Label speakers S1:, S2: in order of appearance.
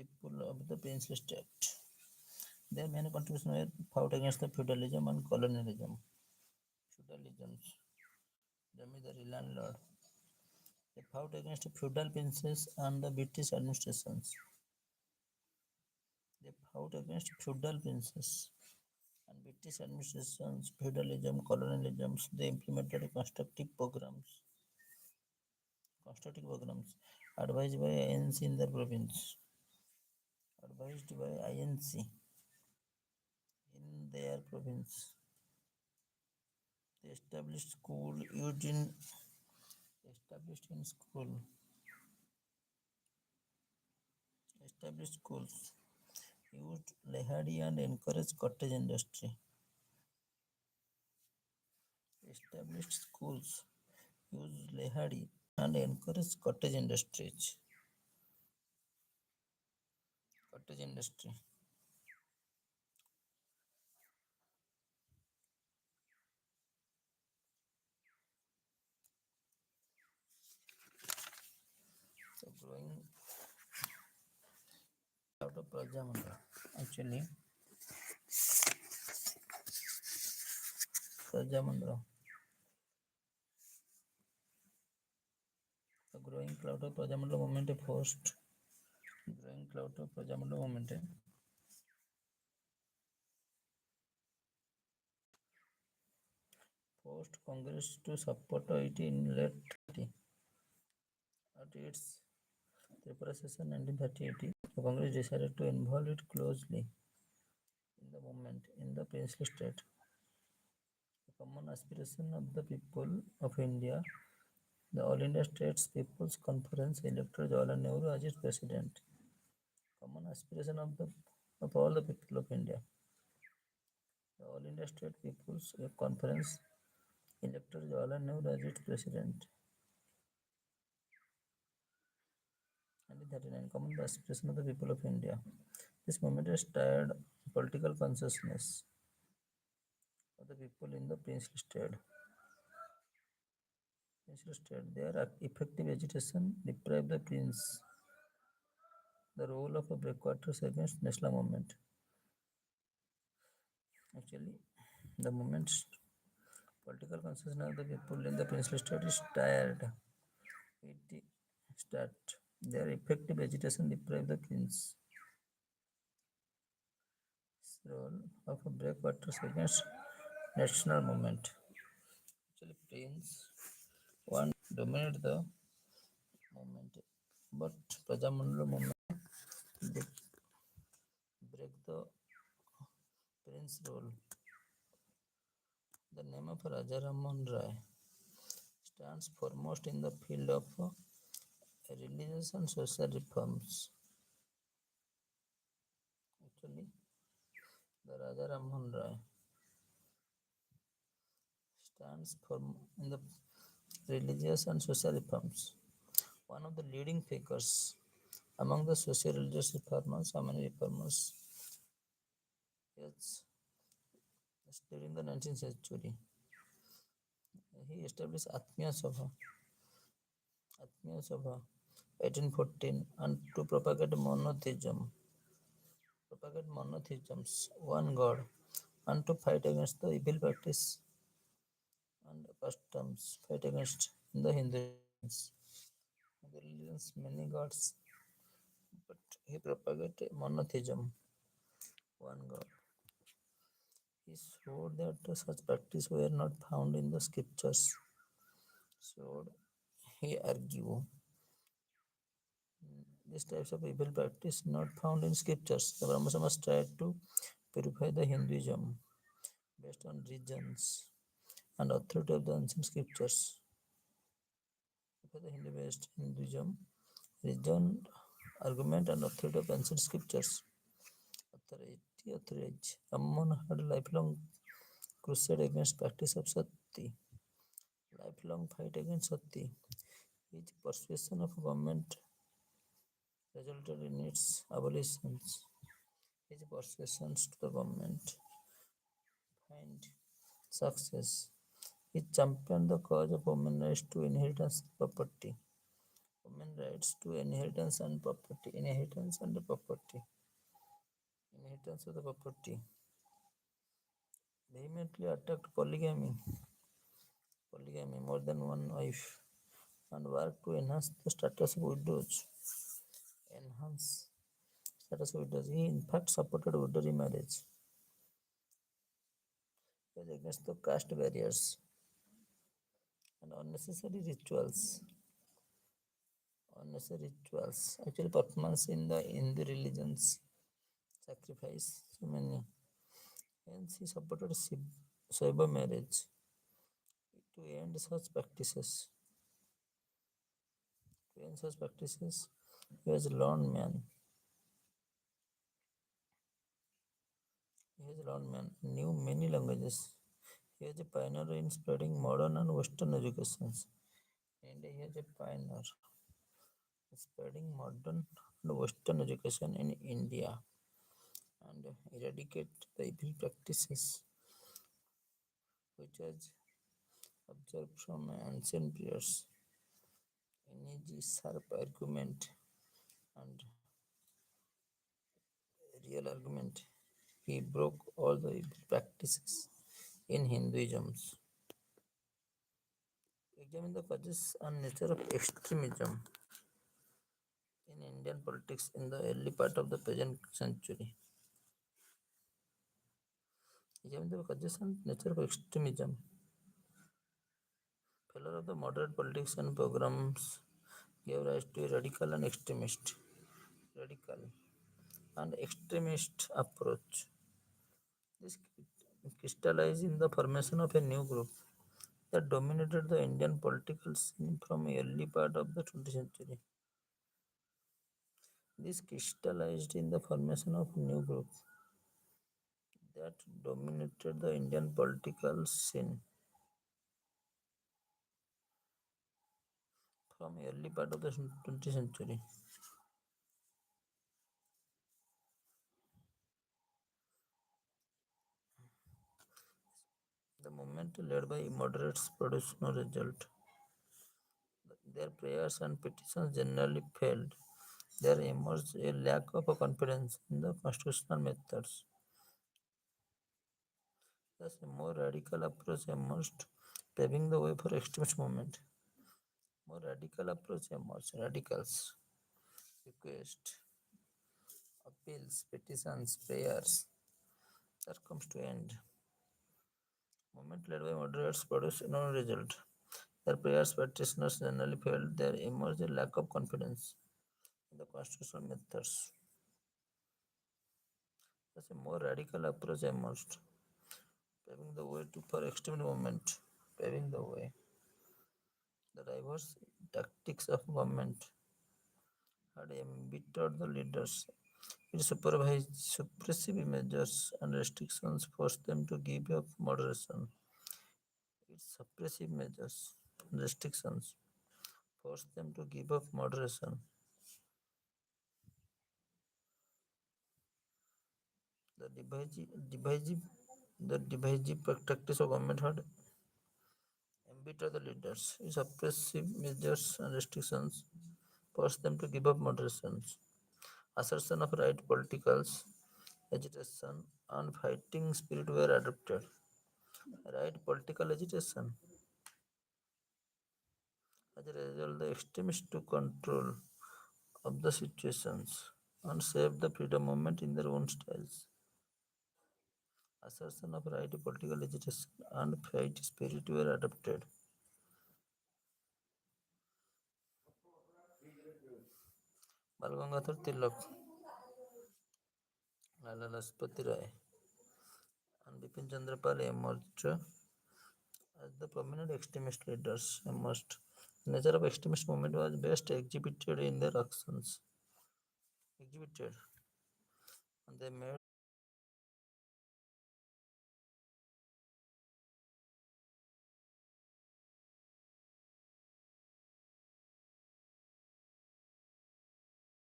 S1: people of the princely state. Their main contribution were fought against the feudalism and colonialism. Feudalisms, Jamidari landlord. They fought against feudal princes and the British administrations. They fought against feudal princes and British administrations, feudalism, colonialism. They implemented constructive programs advised by INC in their province. Advised by INC in their province. They established in school, established schools, used Lehadi and encouraged cottage industry. Established schools, used Lehadi and encouraged cottage industries. Cottage industry. So growing out of prajamandal. Actually, prajamandal. The growing cloud of prajamandal movement forced growing cloud of prajamandal movement forced Congress to support it in late at its Tripura session 1938. The Congress decided to involve it closely in the movement in the princely state. The common aspiration of the people of India, the All India States People's Conference elected Jawaharlal Nehru as its president. Common aspiration of all the people of India. The All India State People's Conference elected Jawaharlal Nehru as its president. 1939 Common aspiration of the people of India. This movement stirred political consciousness of the people in the princely state. Their effective agitation deprived the prince the role of a breakwaters against national movement. Actually, the movement's political consciousness of the people in the princely state is tired. It start. Their effective agitation deprived the prince's role of a breakwaters against national movement. Actually, prince one dominate the movement, but Prajamandal movement they break the prince role. The name of Rajarammohanroy stands foremost in the field of religious and social reforms. Actually, the Rajarammohanroy stands for in the religious and social reforms. One of the leading figures among the social religious reformers, how many reformers? Yes, during the 19th century, he established Atmiya Sabha, 1814, and to propagate monotheisms, one God, and to fight against the evil practice and customs, fight against in the Hindu religions. The religions many gods, but he propagated monotheism, one God. He showed that such practice were not found in the scriptures. So he argued these types of evil practice not found in scriptures. The Brahma Samaj tried to purify the Hinduism based on regions and authority of the ancient scriptures. For the Hindu-based Hinduism, region, argument, and authority of ancient scriptures. Authority. Ramon had a lifelong crusade against practice of sati. Lifelong fight against sati. His persuasion of government resulted in its abolition. His persuasions to the government find success. He championed the cause of women rights to inheritance property. Women rights to inheritance and property. Inheritance and property. Inheritance of the property. Vehemently attacked polygamy. Polygamy, more than one wife, and worked to enhance the status of widows. Enhance status of widows. He in fact supported widow remarriage. He was against the caste barriers and unnecessary rituals. Unnecessary rituals. Actually, performance in the Hindu religions sacrifice so many. Hence, he supported Shaiva marriage to end such practices. To end such practices, he was a lone man. He was a lone man. Knew many languages. He was a pioneer in spreading modern and Western educations. And he was a pioneer in spreading modern and Western education in India and eradicate the evil practices which was observed from ancient periods. In his sharp argument and real argument, he broke all the evil practices in Hinduism. Examine the causes and nature of extremism in Indian politics in the early part of the present century. Examine the causes and nature of extremism. Failure of the moderate politics and programs gave rise to a radical and extremist approach. This crystallized in the formation of a new group that dominated the Indian political scene from early part of the 20th century. This crystallized in the formation of a new group that dominated the Indian political scene from early part of the 20th century. The movement led by moderates produced no result. Their prayers and petitions generally failed. There emerged a lack of confidence in the constitutional methods. Thus, a more radical approach emerged, paving the way for extremist movement. More radical approach emerged. Radicals request, appeals, petitions, prayers. That comes to end. Movement led by moderates produced no result. Their prayers, petitioners generally failed. There emerged a lack of confidence in the constitutional methods. Thus, a more radical approach emerged, paving the way for extreme movement, paving the way. The diverse tactics of government had embittered the leaders. Its suppressive measures and restrictions forced them to give up moderation. Its suppressive measures and restrictions forced them to give up moderation. The divisive tactics of government had embittered the leaders. Its suppressive measures and restrictions forced them to give up moderation. Assertion of right politicals, agitation, and fighting spirit were adopted. Right political agitation. As a result, the extremists took control of the situations and shaped the freedom movement in their own styles. Assertion of right political agitation and fight spirit were adopted. Bal Gangadhar Tilak, Lala Lajpati Rai, and Bipin Chandra Pal emerged as the prominent extremist leaders emerged. The nature of extremist movement was best exhibited in their actions. Exhibited, and they made